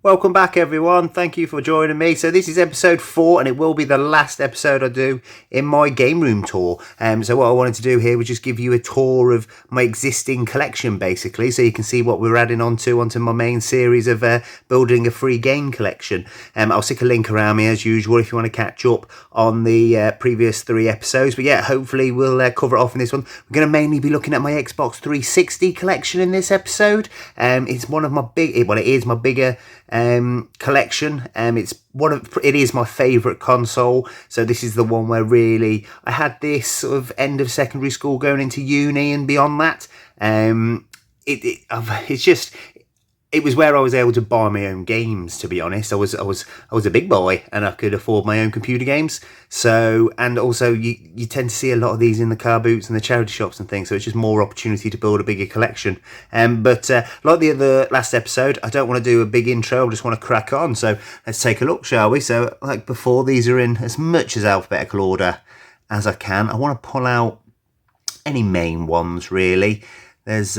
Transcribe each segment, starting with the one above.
Welcome back, everyone. Thank you for joining me. So this is episode 4, and it will be the last episode I do in my game room tour. So what I wanted to do here was just give you a tour of my existing collection, basically, so you can see what we're adding onto my main series of building a free game collection. I'll stick a link around me as usual if you want to catch up on the previous 3 episodes. But yeah, hopefully we'll cover it off in this one. We're going to mainly be looking at my Xbox 360 collection in this episode. It's one of my it is my bigger collection. It is my favourite console. So this is the one where really I had this sort of end of secondary school going into uni and beyond that. It was where I was able to buy my own games, to be honest. I was a big boy and I could afford my own computer games. So, and also you tend to see a lot of these in the car boots and the charity shops and things. So it's just more opportunity to build a bigger collection. But like the other last episode, I don't want to do a big intro. I just want to crack on. So let's take a look, shall we? So like before, these are in as much as alphabetical order as I can. I want to pull out any main ones, really. There's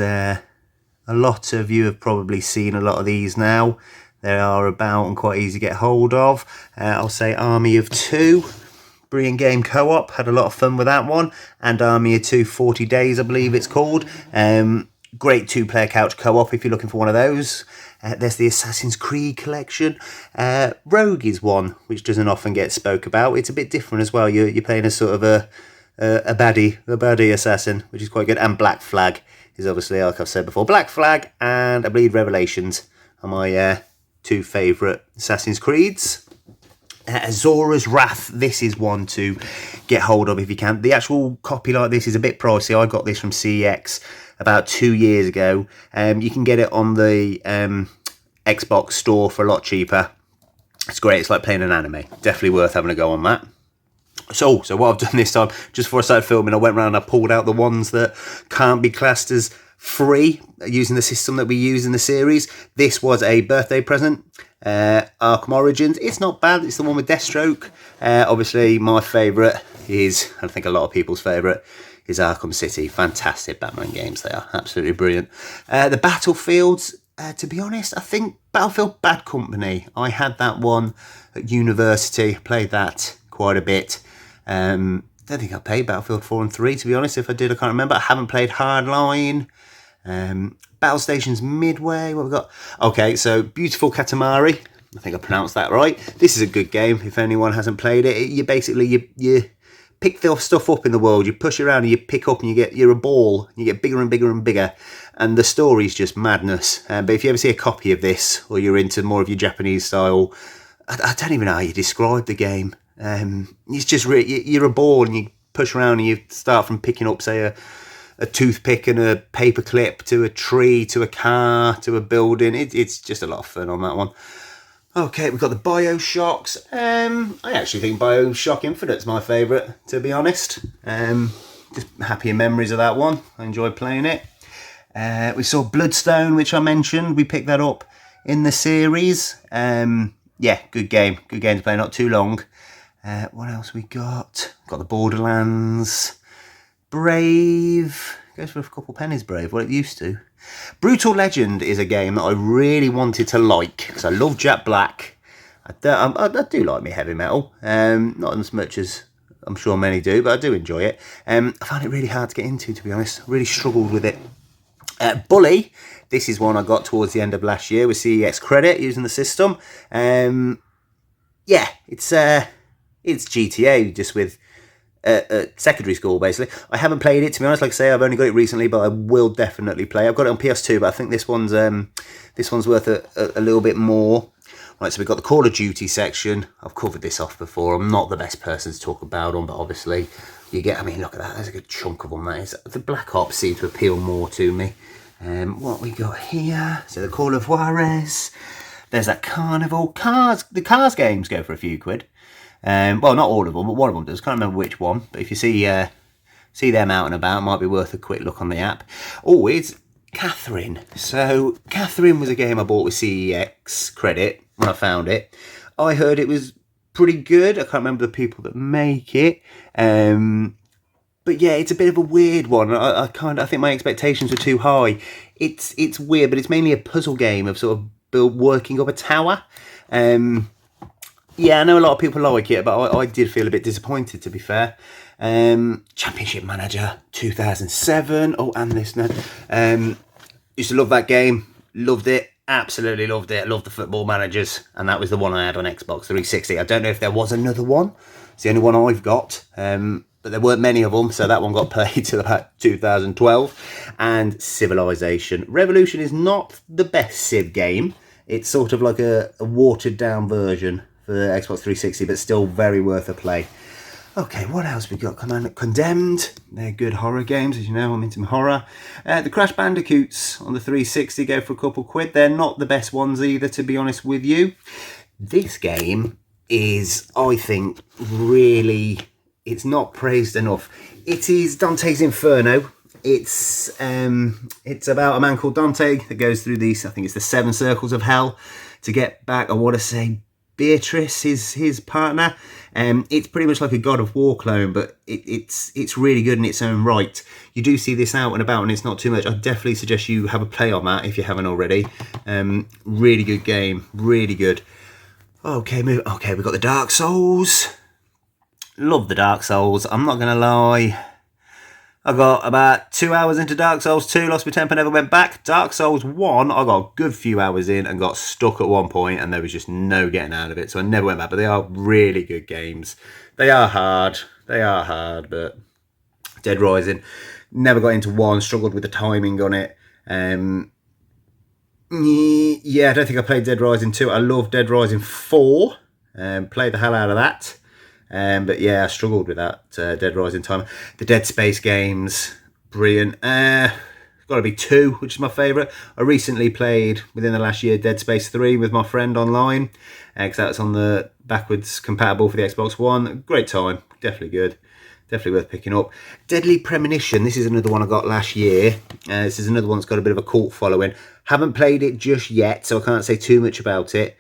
a lot of you have probably seen a lot of these now. They are about and quite easy to get hold of. I'll say Army of Two, brilliant game co-op. Had a lot of fun with that one. And Army of Two 40 Days, I believe it's called. Great 2-player couch co-op if you're looking for one of those. There's the Assassin's Creed collection. Rogue is one which doesn't often get spoke about. It's a bit different as well. You're playing a sort of a baddie assassin, which is quite good. And Black Flag is obviously, like I've said before, Black Flag and I believe Revelations are my 2 favourite Assassin's Creeds. Azura's Wrath, this is one to get hold of if you can. The actual copy like this is a bit pricey. I got this from CEX about 2 years ago. You can get it on the Xbox store for a lot cheaper. It's great, it's like playing an anime. Definitely worth having a go on that. So what I've done this time, just before I started filming, I went around and I pulled out the ones that can't be classed as free using the system that we use in the series. This was a birthday present, Arkham Origins. It's not bad, it's the one with Deathstroke. Obviously my favourite is, I think a lot of people's favourite, is Arkham City. Fantastic Batman games they are, absolutely brilliant. The Battlefields, to be honest, I think Battlefield Bad Company. I had that one at university, played that quite a bit. Don't think I played Battlefield 4 and 3, to be honest. If I did, I can't remember. I haven't played Hardline. Battle Stations Midway, what we got? Okay, so Beautiful Katamari. I think I pronounced that right. This is a good game if anyone hasn't played it. You basically, you pick the stuff up in the world, you push around and you pick up and you're a ball. You get bigger and bigger and bigger. And the story's just madness. But if you ever see a copy of this, or you're into more of your Japanese style, I don't even know how you describe the game. It's just you're a ball and you push around and you start from picking up, say, a toothpick and a paper clip to a tree to a car to a building. It's just a lot of fun on that one. Okay, we've got the BioShocks. I actually think BioShock Infinite's my favourite, to be honest. Just happier memories of that one. I enjoyed playing it. We saw Bloodstone, which I mentioned. We picked that up in the series. Yeah, good game. Good game to play, not too long. What else we got? Got the Borderlands. Brave. Goes for a couple pennies, Brave, what it used to. Brutal Legend is a game that I really wanted to like, because I love Jack Black. I do like me heavy metal. Not as much as I'm sure many do, but I do enjoy it. I found it really hard to get into, to be honest. I really struggled with it. Bully. This is one I got towards the end of last year with CEX credit using the system. Yeah, it's GTA just with secondary school, basically. I haven't played it, to be honest. Like I say, I've only got it recently, but I will definitely play. I've got it on PS2, but I think this one's worth a little bit more. Right, so we've got the Call of Duty section. I've covered this off before. I'm not the best person to talk about them, but obviously you get, I mean, look at that. There's a good chunk of them, that is. The Black Ops seem to appeal more to me. What we got here? So the Call of Juarez. There's that Carnival. The Cars games go for a few quid. Well, not all of them, but one of them does. Can't remember which one. But if you see them out and about, it might be worth a quick look on the app. Oh, it's Catherine. So Catherine was a game I bought with CEX credit when I found it. I heard it was pretty good. I can't remember the people that make it. But yeah, it's a bit of a weird one. I think my expectations were too high. It's weird, but it's mainly a puzzle game of sort of working up a tower. Yeah, I know a lot of people like it, but I did feel a bit disappointed, to be fair. Championship Manager 2007. Oh, and this now. Used to love that game. Loved it. Absolutely loved it. Loved the football managers. And that was the one I had on Xbox 360. I don't know if there was another one. It's the only one I've got. But there weren't many of them, so that one got played till about 2012. And Civilization. Revolution is not the best Civ game. It's sort of like a watered down version for the Xbox 360, but still very worth a play. Okay, what else we got? Condemned. They're good horror games, as you know. I'm into horror. The Crash Bandicoots on the 360 go for a couple quid. They're not the best ones either, to be honest with you. This game is, I think, really... It's not praised enough. It is Dante's Inferno. It's about a man called Dante that goes through these, I think it's the 7 circles of hell to get back, I want to say, Beatrice, his partner. It's pretty much like a God of War clone, but it's really good in its own right. You do see this out and about, and it's not too much. I definitely suggest you have a play on that if you haven't already. Really good game, really good. Okay, we've got the Dark Souls. Love the Dark Souls. I'm not gonna lie. I got about 2 hours into Dark Souls 2, lost my temper, never went back. Dark Souls 1, I got a good few hours in and got stuck at one point, and there was just no getting out of it, so I never went back. But they are really good games. They are hard, but Dead Rising, never got into 1, struggled with the timing on it. Yeah, I don't think I played Dead Rising 2. I love Dead Rising 4, played the hell out of that. But yeah, I struggled with that Dead Rising time. The Dead Space games, brilliant. Got to be 2, which is my favourite. I recently played, within the last year, Dead Space 3 with my friend online, because that's on the backwards compatible for the Xbox One. Great time, definitely good. Definitely worth picking up. Deadly Premonition, this is another one I got last year. This is another one that's got a bit of a cult following. Haven't played it just yet, so I can't say too much about it.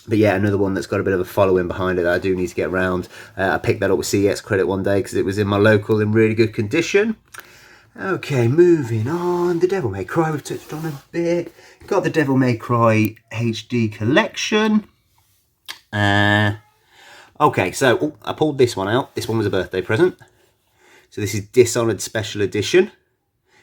But yeah, another one that's got a bit of a following behind it that I do need to get around. I picked that up with CEX credit one day because it was in my local in really good condition. Okay, moving on. The Devil May Cry, we've touched on a bit. Got the Devil May Cry HD collection. Okay, so I pulled this one out. This one was a birthday present. So this is Dishonored Special Edition.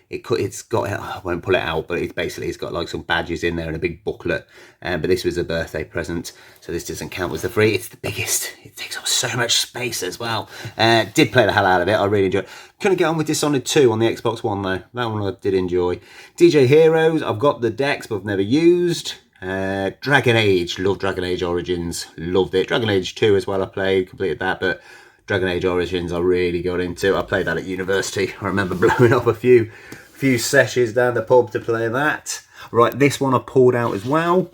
It's got, I won't pull it out, but it's got like some badges in there and a big booklet. But this was a birthday present, so this doesn't count as the free. It's the biggest. It takes up so much space as well. Did play the hell out of it. I really enjoyed it. Couldn't get on with Dishonored 2 on the Xbox One though. That one I did enjoy. DJ Heroes, I've got the decks, but I've never used. Dragon Age, love Dragon Age Origins, loved it. Dragon Age 2 as well, I played, completed that, but Dragon Age Origins I really got into. I played that at university. I remember blowing up a few sessions down the pub to play that. Right, this one I pulled out as well.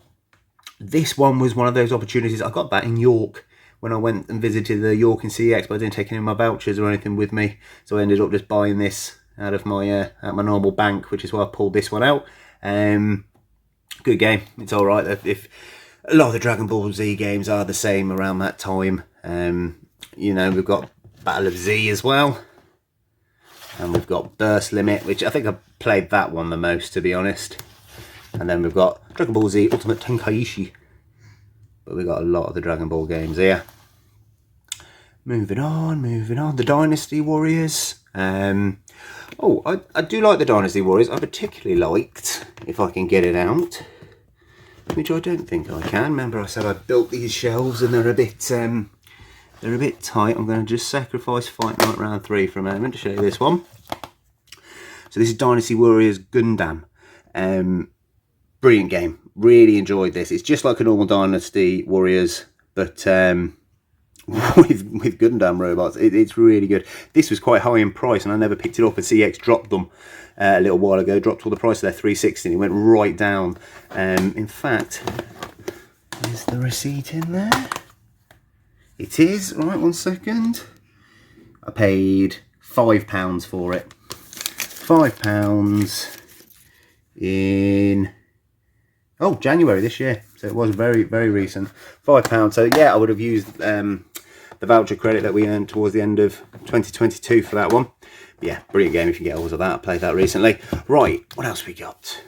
This one was one of those opportunities. I got that in York when I went and visited the York and CEX, but I didn't take any of my vouchers or anything with me, so I ended up just buying this out of my normal bank, which is why I pulled this one out. Good game. It's all right. If a lot of the Dragon Ball Z games are the same around that time. You know, we've got Battle of Z as well. And we've got Burst Limit, which I think I played that one the most, to be honest. And then we've got Dragon Ball Z Ultimate Tenkaichi. But we've got a lot of the Dragon Ball games here. Moving on. The Dynasty Warriors. I do like the Dynasty Warriors. I particularly liked, if I can get it out, which I don't think I can. Remember I said I built these shelves and they're a bit tight. I'm going to just sacrifice Fight Night Round 3 for a moment to show you this one. So this is Dynasty Warriors Gundam. Brilliant game. Really enjoyed this. It's just like a normal Dynasty Warriors, but with Gundam robots. It's really good. This was quite high in price, and I never picked it up. And CX dropped them a little while ago. Dropped all the price of their 360, and it went right down. In fact, is the receipt in there? It is. Right, 1 second. I paid £5 for it. £5 in January this year. So it was very, very recent. £5. So yeah, I would have used the voucher credit that we earned towards the end of 2022 for that one. But yeah, brilliant game if you get hold of that. I played that recently. Right, what else we got?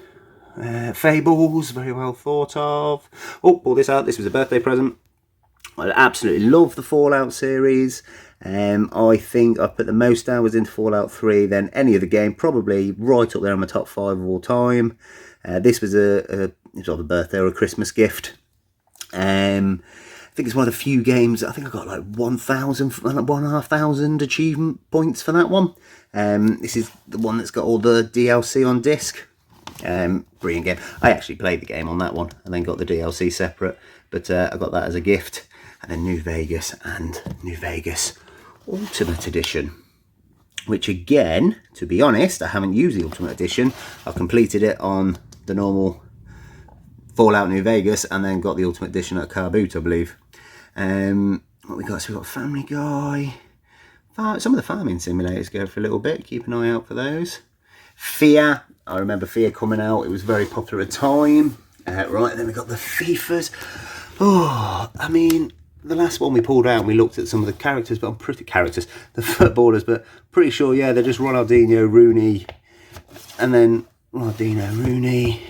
Fables, very well thought of. Oh, pull this out. This was a birthday present. I absolutely love the Fallout series. I think I put the most hours into Fallout 3 than any other game, probably right up there on my top 5 of all time. This was it was either a birthday or a Christmas gift. I think it's one of the few games, I think I got like 1,500 achievement points for that one. This is the one that's got all the DLC on disc. Brilliant game. I actually played the game on that one and then got the DLC separate, but I got that as a gift. And then New Vegas and New Vegas Ultimate Edition, which again, to be honest, I haven't used the Ultimate Edition. I completed it on the normal Fallout New Vegas and then got the Ultimate Edition at Car Boot, I believe. What we got? So we got Family Guy. Some of the farming simulators go for a little bit. Keep an eye out for those. Fear. I remember Fear coming out. It was very popular at the time. Right, then we got the FIFAs. Oh, I mean, the last one we pulled out and we looked at some of the characters, but the footballers, but pretty sure, yeah, they're just Ronaldinho, Rooney, and then Ronaldinho, Rooney.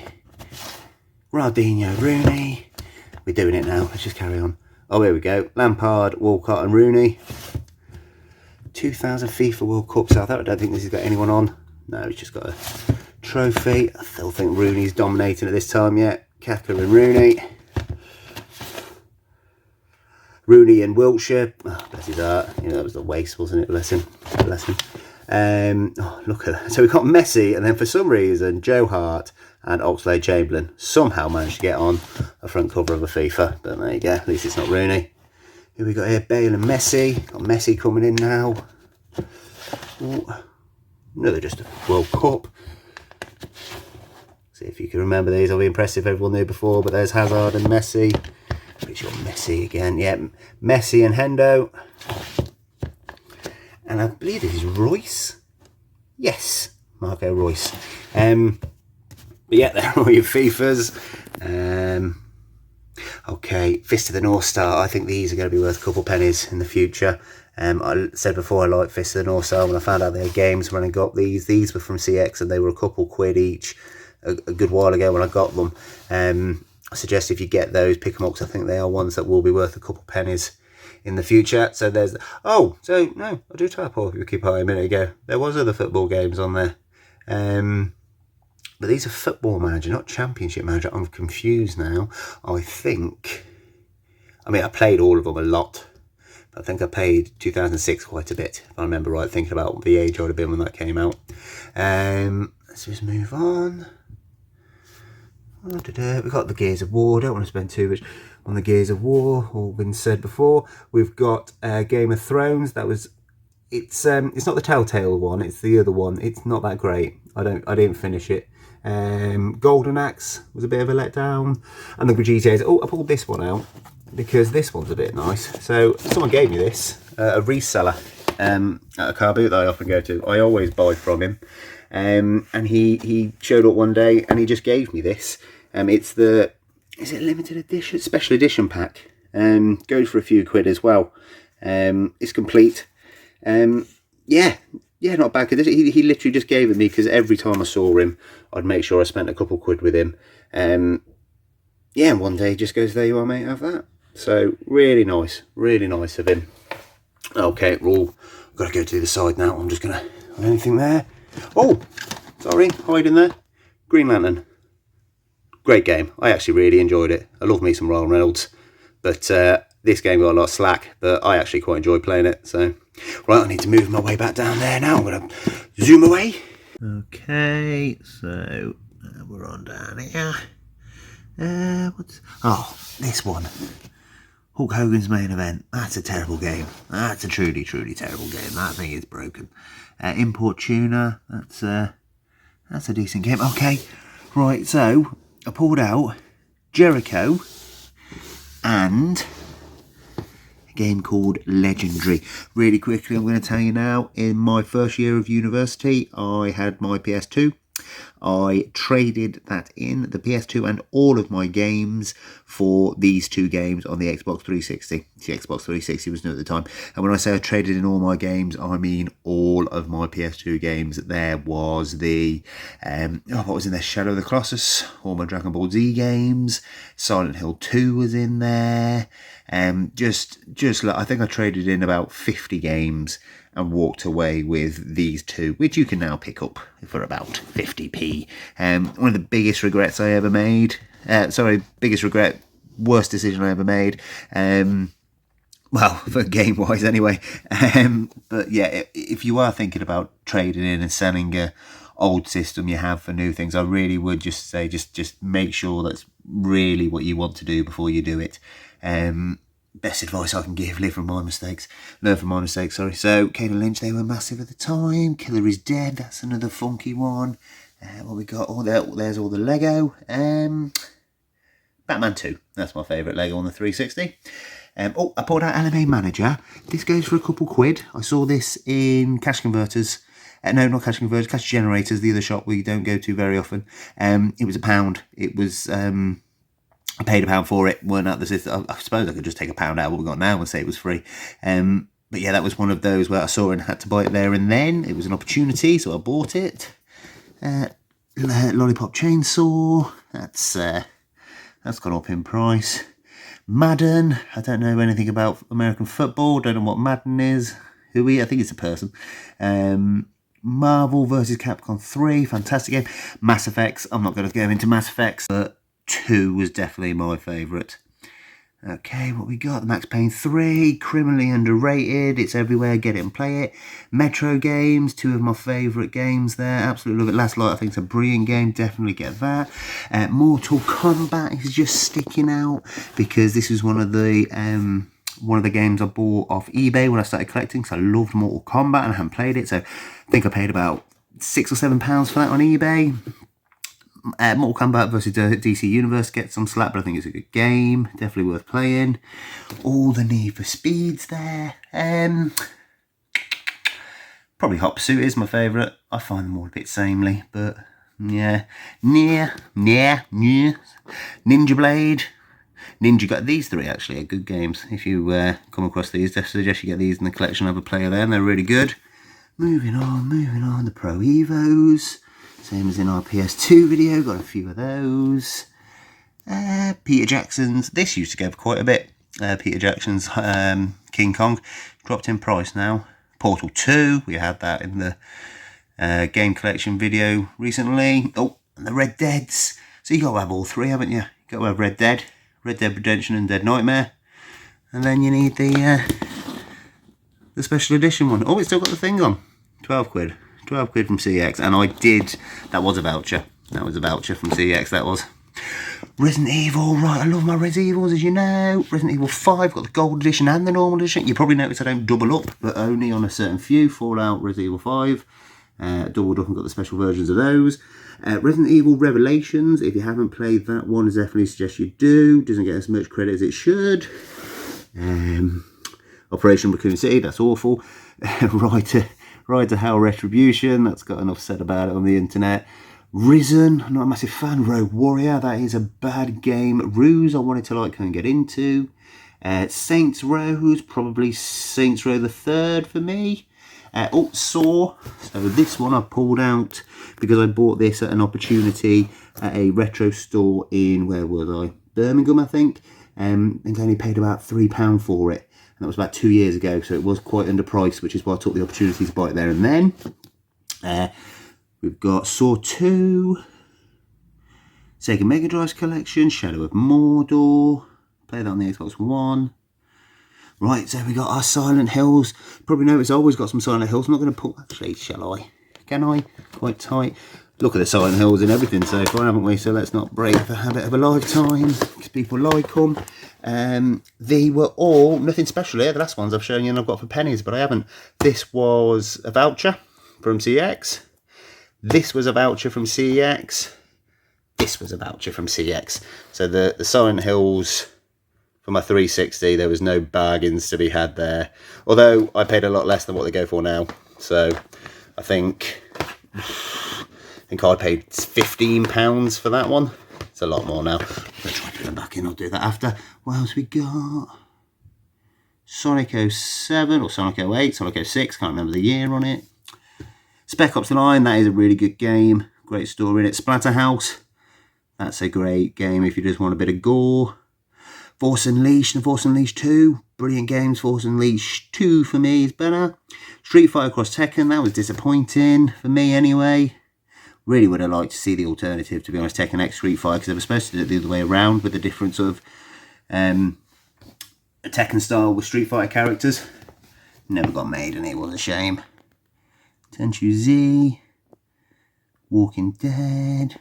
We're doing it now. Let's just carry on. Oh, here we go. Lampard, Walcott, and Rooney. 2000 FIFA World Cup South. I don't think this has got anyone on. No, it's just got a trophy. I still think Rooney's dominating at this time yet. Kaka and Rooney. Rooney in Wiltshire. Oh, bless his heart. You know, that was the waste, wasn't it? Bless him. Oh, look at that. So we've got Messi, and then for some reason, Joe Hart and Oxlade-Chamberlain somehow managed to get on a front cover of a FIFA. But there you go. At least it's not Rooney. Who we got here? Bale and Messi. Got Messi coming in now. Ooh. No, they're just a World Cup. See if you can remember these. I'll be impressed if everyone knew before. But there's Hazard and Messi. Pretty sure Messi again. Yeah, Messi and Hendo. And I believe this is Royce. Yes, Marco Royce. But yeah, there are all your FIFAs. Okay, Fist of the North Star. I think these are going to be worth a couple pennies in the future. I said before I liked Fist of the North Star when I found out they had games when I got these. These were from CX and they were a couple quid each a good while ago when I got them. I suggest if you get those, pick them up because I think they are ones that will be worth a couple pennies in the future. So there's... Oh, so no, I do type off Wikipedia a minute ago. There was other football games on there. But these are Football Manager, not Championship Manager. I'm confused now. I think... I mean, I played all of them a lot. I think I played 2006 quite a bit, if I remember right, thinking about the age I would have been when that came out. Let's just move on. We've got the Gears of War. Don't want to spend too much on the Gears of War. All been said before. We've got Game of Thrones. That was... It's not the Telltale one. It's the other one. It's not that great. I didn't finish it. Golden Axe was a bit of a letdown. And the GTAs. Oh, I pulled this one out because this one's a bit nice. So someone gave me this, a reseller at a car boot that I often go to. I always buy from him. And he showed up one day and he just gave me this. It's the, is it limited edition? Special edition pack. Goes for a few quid as well. It's complete. Yeah, not bad. He literally just gave it me because every time I saw him, I'd make sure I spent a couple quid with him. Yeah, and one day he just goes, there you are, mate, have that. So really nice of him. Okay, I've got to go to the side now. I'm just going to, anything there? Oh, sorry, hiding there. Green Lantern. Great game. I actually really enjoyed it. I love me some Ryan Reynolds. But this game got a lot of slack, but I actually quite enjoyed playing it. So, right, I need to move my way back down there now. I'm going to zoom away. Okay, so we're on down here. This one. Hulk Hogan's Main Event. That's a terrible game. That's a truly terrible game. That thing is broken. Import Tuner. That's a decent game. Okay, right. So I pulled out Jericho and a game called Legendary. Really quickly, I'm going to tell you now. In my first year of university, I had my PS2. I traded that in, the PS2 and all of my games, for these two games on the Xbox 360. The Xbox 360 was new at the time. And when I say I traded in all my games, I mean all of my PS2 games. There was the, what was in there? Shadow of the Colossus, all my Dragon Ball Z games. Silent Hill 2 was in there. Just like, I think I traded in about 50 games and walked away with these two, which you can now pick up for about 50p. One of the biggest regrets I ever made. Worst decision I ever made. Well, for game-wise anyway. But yeah, if you are thinking about trading in and selling a old system you have for new things, I really would just say, just make sure that's really what you want to do before you do it. Best advice I can give, learn from my mistakes, sorry. So, Kane and Lynch, they were massive at the time. Killer is Dead, that's another funky one. What we got? There's all the Lego. Batman 2, that's my favourite Lego on the 360. I pulled out Anime Manager. This goes for a couple quid. I saw this in Cash Converters. No, not Cash Converters, Cash Generators, the other shop we don't go to very often. It was £1. It was... I paid £1 for it, weren't at the system. I suppose I could just take £1 out of what we got now and say it was free. But yeah, that was one of those where I saw it and had to buy it there and then. It was an opportunity, so I bought it. Lollipop Chainsaw, that's gone up in price. Madden, I don't know anything about American football, don't know what Madden is. I think it's a person. Marvel vs. Capcom 3, fantastic game. Mass Effects, I'm not going to go into Mass Effects, but 2 was definitely my favourite. Okay, what we got? The Max Payne 3, criminally underrated. It's everywhere, get it and play it. Metro games, 2 of my favourite games there. Absolutely love it. Last Light, I think it's a brilliant game. Definitely get that. Mortal Kombat is just sticking out because this was one of the games I bought off eBay when I started collecting. So I loved Mortal Kombat and I hadn't played it. So I think I paid about £6 or £7 for that on eBay. Mortal Kombat vs DC Universe gets some slack, but I think it's a good game. Definitely worth playing. All the Need for Speeds there. Probably Hot Pursuit is my favourite. I find them all a bit samely, but yeah. Ninja Blade. Got these 3 actually are good games. If you come across these, I suggest you get these in the collection. Have a play of them. They're really good. Moving on. The Pro Evos. Same as in our PS2 video, got a few of those. Peter Jackson's, this used to go for quite a bit. Peter Jackson's King Kong, dropped in price now. Portal 2, we had that in the game collection video recently. Oh, and the Red Deads. So you got to have all 3, haven't you? You got to have Red Dead Redemption and Dead Nightmare. And then you need the special edition one. Oh, it's still got the thing on. 12 quid. 12 quid from CX, and that was a voucher. That was a voucher from CX, that was. Resident Evil, right, I love my Resident Evils, as you know. Resident Evil 5, got the gold edition and the normal edition. You probably notice I don't double up, but only on a certain few. Fallout, Resident Evil 5. Doubled up and got the special versions of those. Resident Evil Revelations, if you haven't played that one, I definitely suggest you do. Doesn't get as much credit as it should. Operation Raccoon City, that's awful. Ride to Hell Retribution, that's got enough said about it on the internet. Risen, I'm not a massive fan. Rogue Warrior, that is a bad game. Ruse, I wanted to kind of get into. Saints Row, probably Saints Row the 3rd for me. Saw, so this one I pulled out because I bought this at an opportunity at a retro store in, where was I? Birmingham, I think. And only paid about £3 for it. And that was about 2 years ago, so it was quite underpriced, which is why I took the opportunity to buy it there and then. We've got Saw 2, Sega Mega Drive collection, Shadow of Mordor, play that on the Xbox One. Right, so we got our Silent Hills. Probably notice I always got some Silent Hills. I'm not going to put, actually, shall I? Can I? Quite tight. Look at the Silent Hills and everything so far, haven't we? So let's not break the habit of a lifetime, because people like them. They were all, nothing special here. The last ones I've shown you and I've got for pennies, but I haven't. This was a voucher from CX. This was a voucher from CX. This was a voucher from CX. So the Silent Hills for my 360, there was no bargains to be had there. Although I paid a lot less than what they go for now. So I think think I paid £15 for that one. It's a lot more now. I'm going to try to put them back in. I'll do that after. What else we got? Sonic 07 or Sonic 08, Sonic 06, can't remember the year on it. Spec Ops: The Line, that is a really good game. Great story in it. Splatterhouse, that's a great game if you just want a bit of gore. Force Unleashed and Force Unleashed 2, brilliant games. Force Unleashed 2 for me is better. Street Fighter Cross Tekken, that was disappointing for me anyway. Really would have liked to see the alternative, to be honest, Tekken X Street Fighter, because they were supposed to do it the other way around with the difference of a Tekken style with Street Fighter characters. Never got made and it was a shame. Tenchu Z, Walking Dead,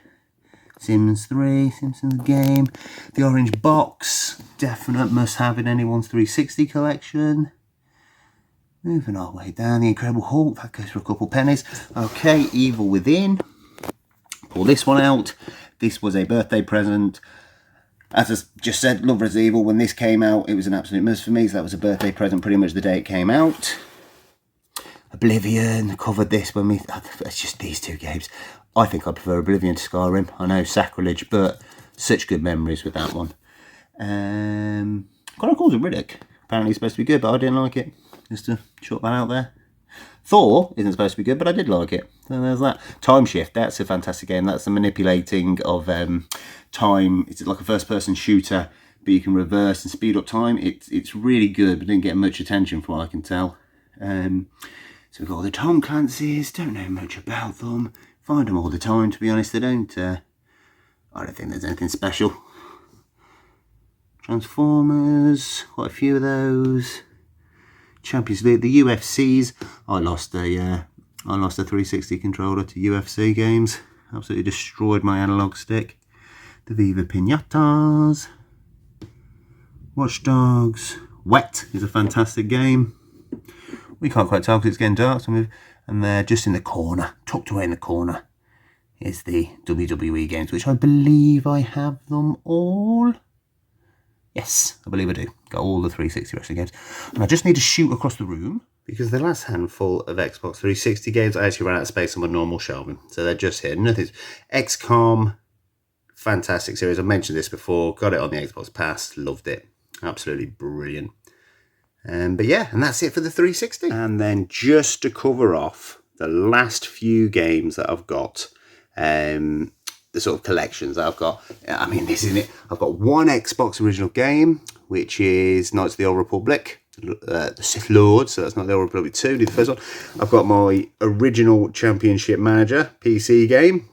Sims 3, Simpsons Game, The Orange Box, definite must have in anyone's 360 collection. Moving our way down, The Incredible Hulk, that goes for a couple pennies. Okay, Evil Within, pull this one out. This was a birthday present. As I just said, love Resident Evil. When this came out, it was an absolute must for me, so that was a birthday present pretty much the day it came out. Oblivion, covered this when we... It's just these two games. I think I prefer Oblivion to Skyrim. I know, sacrilege, but such good memories with that one. Chronicles of Riddick. Apparently it's supposed to be good, but I didn't like it. Just to short that out there. Thor isn't supposed to be good, but I did like it. So there's that. Time Shift, that's a fantastic game. That's the manipulating of time. It's like a first-person shooter, but you can reverse and speed up time. It's really good, but didn't get much attention from what I can tell. So we've got all the Tom Clancy's. Don't know much about them. Find them all the time, to be honest. They don't... I don't think there's anything special. Transformers, quite a few of those. Champions League, the UFCs. I lost a 360 controller to UFC games. Absolutely destroyed my analog stick. The Viva Pinatas. Watch Dogs. Wet is a fantastic game. We can't quite tell because it's getting dark. And they're just in the corner, tucked away in the corner, is the WWE games, which I believe I have them all. Yes, I believe I do. Got all the 360 wrestling games. And I just need to shoot across the room, because the last handful of Xbox 360 games, I actually ran out of space on my normal shelving. So they're just here. Nothing. XCOM, fantastic series. I've mentioned this before. Got it on the Xbox Pass. Loved it. Absolutely brilliant. But yeah, and that's it for the 360. And then just to cover off the last few games that I've got, the sort of collections that I've got. I mean, this isn't it. I've got one Xbox original game, which is Knights of the Old Republic, the Sith Lord, so that's not the Old Republic 2, the first one. I've got my original Championship Manager PC game.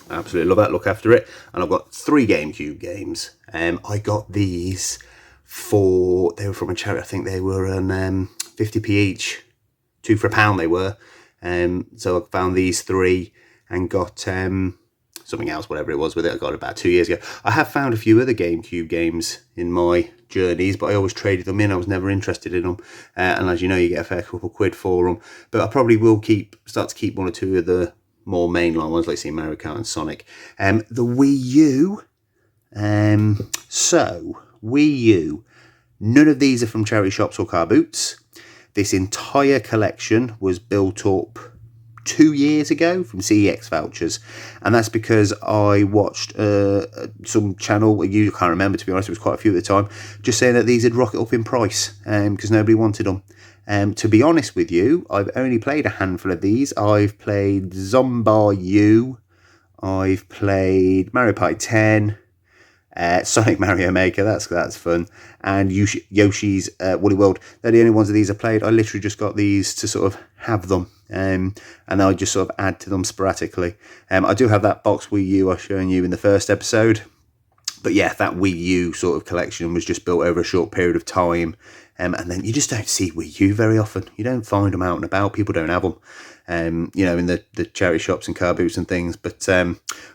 I absolutely love that, look after it. And I've got 3 GameCube games. I got these they were from a charity. I think they were on 50p each, 2 for £1 they were. So I found these 3 and got something else, whatever it was with it. I got it about 2 years ago. I have found a few other GameCube games in my journeys, but I always traded them in. I was never interested in them. And as you know, you get a fair couple quid for them. But I probably will start to keep 1 or 2 of the more mainline ones, like say Mario Kart and Sonic. The Wii U. So Wii U. None of these are from charity shops or car boots. This entire collection was built up 2 years ago from CEX vouchers, and that's because I watched some channel, you can't remember to be honest, it was quite a few at the time, just saying that these had rocketed up in price because nobody wanted them. To be honest with you, I've only played a handful of these. I've played Zombar U, I've played Mario Party 10, Sonic Mario Maker, that's fun, and Yoshi's Woolly World. They're the only ones of these I played. I literally just got these to sort of have them, and I just sort of add to them sporadically. I do have that box Wii U I was showing you in the first episode, but yeah, that Wii U sort of collection was just built over a short period of time, and then you just don't see Wii U very often. You don't find them out and about. People don't have them. You know, in the charity shops and car boots and things, but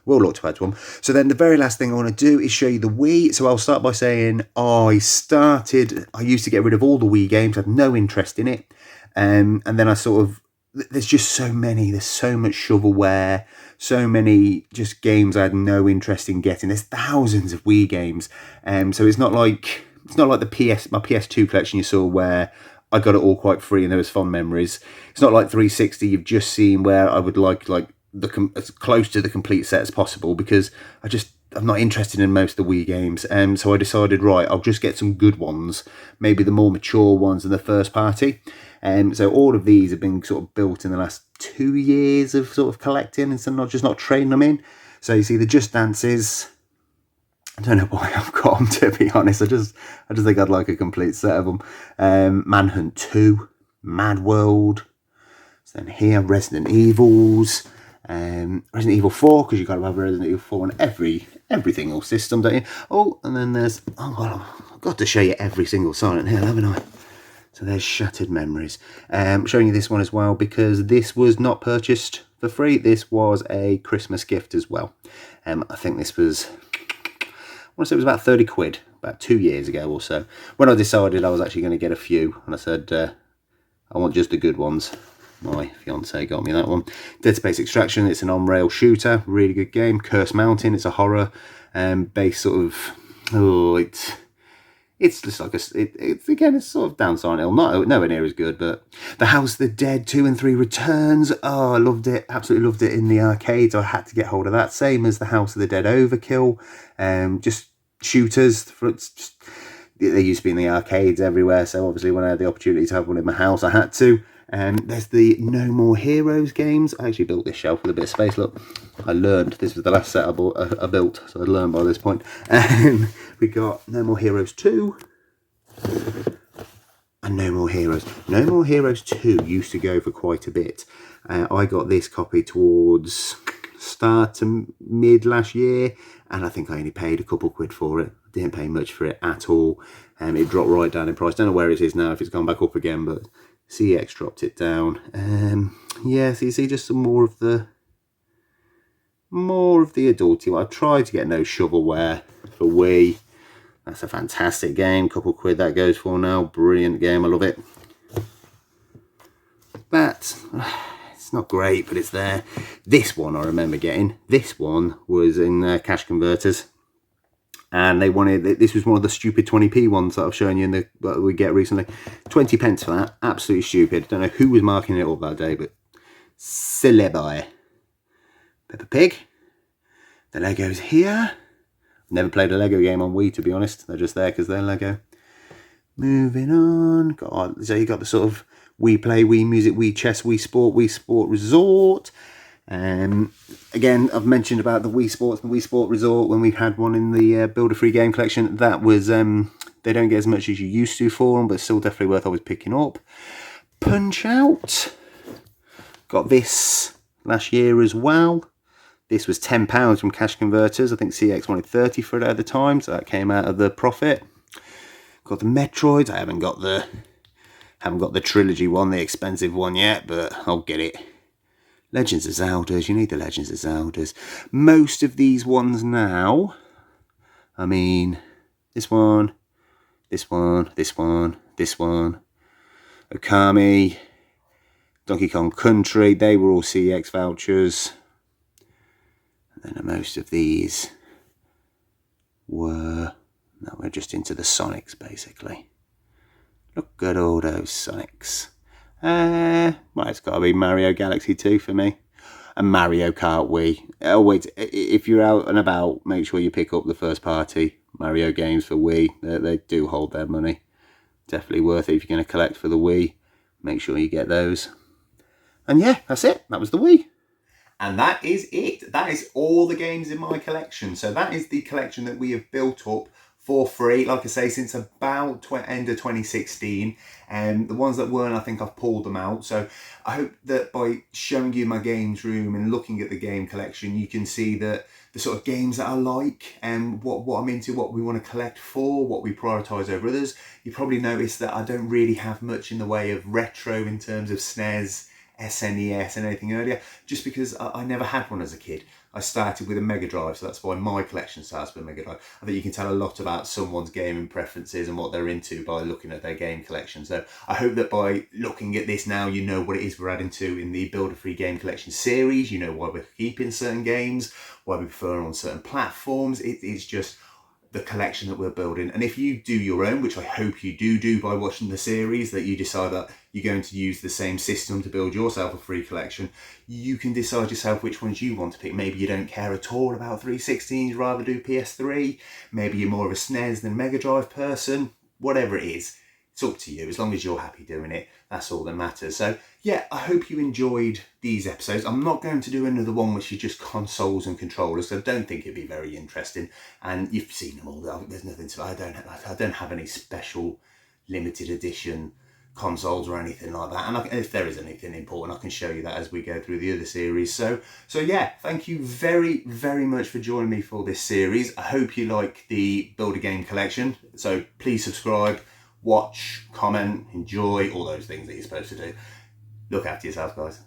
we'll look to add to them. So then the very last thing I want to do is show you the Wii. So I'll start by saying I used to get rid of all the Wii games, I had no interest in it, and then I sort of, there's just so many, there's so much shovelware, so many just games I had no interest in getting. There's thousands of Wii games, so it's not like my PS2 collection you saw where I got it all quite free and there was fond memories. It's not like 360 you've just seen where I would like as close to the complete set as possible, because I'm not interested in most of the Wii games. So I decided, right, I'll just get some good ones, maybe the more mature ones than the first party. So all of these have been sort of built in the last 2 years of sort of collecting, and so not trading them in. So you see the Just Dances. I don't know why I've got them, to be honest. I just think I'd like a complete set of them. Manhunt 2, Mad World. So then here, Resident Evils. Resident Evil 4, because you've got to have Resident Evil 4 on every single system, don't you? Oh, and then there's... Oh, well, I've got to show you every single Silent Hill, haven't I? So there's Shattered Memories. I'm showing you this one as well, because this was not purchased for free. This was a Christmas gift as well. I think this was... I want to say it was about 30 quid, about 2 years ago or so, when I decided I was actually going to get a few, and I said, I want just the good ones. My fiance got me that one. Dead Space Extraction, it's an on-rail shooter, really good game. Curse Mountain, it's a horror based sort of, it's just like it's again, it's sort of down Silent Hill, nowhere near as good, but The House of the Dead 2 and 3 Returns, oh, I loved it, absolutely loved it in the arcades. I had to get hold of that, same as The House of the Dead Overkill, just shooters. They used to be in the arcades everywhere, so obviously when I had the opportunity to have one in my house, I had to. There's the No More Heroes games. I actually built this shelf with a bit of space. Look, I learned. This was the last set I built, so I'd learned by this point. We got No More Heroes 2 and No More Heroes. No More Heroes 2 used to go for quite a bit. I got this copy towards start to mid last year, and I think I only paid a couple quid for it. Didn't pay much for it at all. It dropped right down in price. Don't know where it is now, if it's gone back up again, but CX dropped it down. Yeah, so you see just some more of the adulty one. I tried to get No Shovelware for Wii. That's a fantastic game. Couple quid that goes for now. Brilliant game. I love it. But it's not great, but it's there. This one I remember getting. This one was in cash converters. And they wanted, this was one of the stupid 20p ones that I've shown you in that we get recently. 20 pence for that. Absolutely stupid. Don't know who was marking it up that day, but silly boy. Peppa Pig. The Legos here. Never played a Lego game on Wii, to be honest. They're just there because they're Lego. Moving on. God, so you got the sort of Wii Play, Wii Music, Wii Chess, Wii Sport Resort. Again, I've mentioned about the Wii Sports and Wii Sport Resort when we've had one in the Builder Free Game Collection. That was, they don't get as much as you used to for them, but still definitely worth always picking up. Punch Out. Got this last year as well. This was £10 from cash converters. I think CX wanted 30 for it at the time, so that came out of the profit. Got the Metroids. I haven't got the trilogy one, the expensive one yet, but I'll get it. Legends of Zeldas, you need the Legends of Zeldas. Most of these ones now, I mean, this one, Okami, Donkey Kong Country, they were all CX vouchers. And then most of these were, no, we're just into the Sonics basically. Look at all those Sonics. Well, it's got to be Mario Galaxy 2 for me. And Mario Kart Wii. Oh, wait, if you're out and about, make sure you pick up the first party Mario games for Wii. They do hold their money. Definitely worth it if you're going to collect for the Wii. Make sure you get those. And yeah, that's it. That was the Wii. And that is it. That is all the games in my collection. So that is the collection that we have built up for free, like I say, since about end of 2016. And the ones that weren't, I think I've pulled them out. So I hope that by showing you my games room and looking at the game collection, you can see that the sort of games that I like and what I'm into, what we want to collect for, what we prioritise over others. You probably noticed that I don't really have much in the way of retro in terms of SNES, SNES and anything earlier, just because I never had one as a kid. I started with a Mega Drive, so that's why my collection starts with a Mega Drive. I think you can tell a lot about someone's gaming preferences and what they're into by looking at their game collection. So I hope that by looking at this now, you know what it is we're adding to in the Builder Free Game Collection series. You know why we're keeping certain games, why we prefer on certain platforms. It's just the collection that we're building. And if you do your own, which I hope you do by watching the series, that you decide that you're going to use the same system to build yourself a free collection, you can decide yourself which ones you want to pick. Maybe you don't care at all about 360, you'd rather do PS3. Maybe you're more of a SNES than Mega Drive person. Whatever it is, it's up to you. As long as you're happy doing it, that's all that matters. So yeah, I hope you enjoyed these episodes. I'm not going to do another one which is just consoles and controllers. I don't think it'd be very interesting. And you've seen them all. There's nothing to. I don't have any special limited edition consoles or anything like that. And if there is anything important, I can show you that as we go through the other series. So yeah, thank you very, very much for joining me for this series. I hope you like the Build a Game collection. So please subscribe, watch, comment, enjoy, all those things that you're supposed to do. Look after yourself, guys.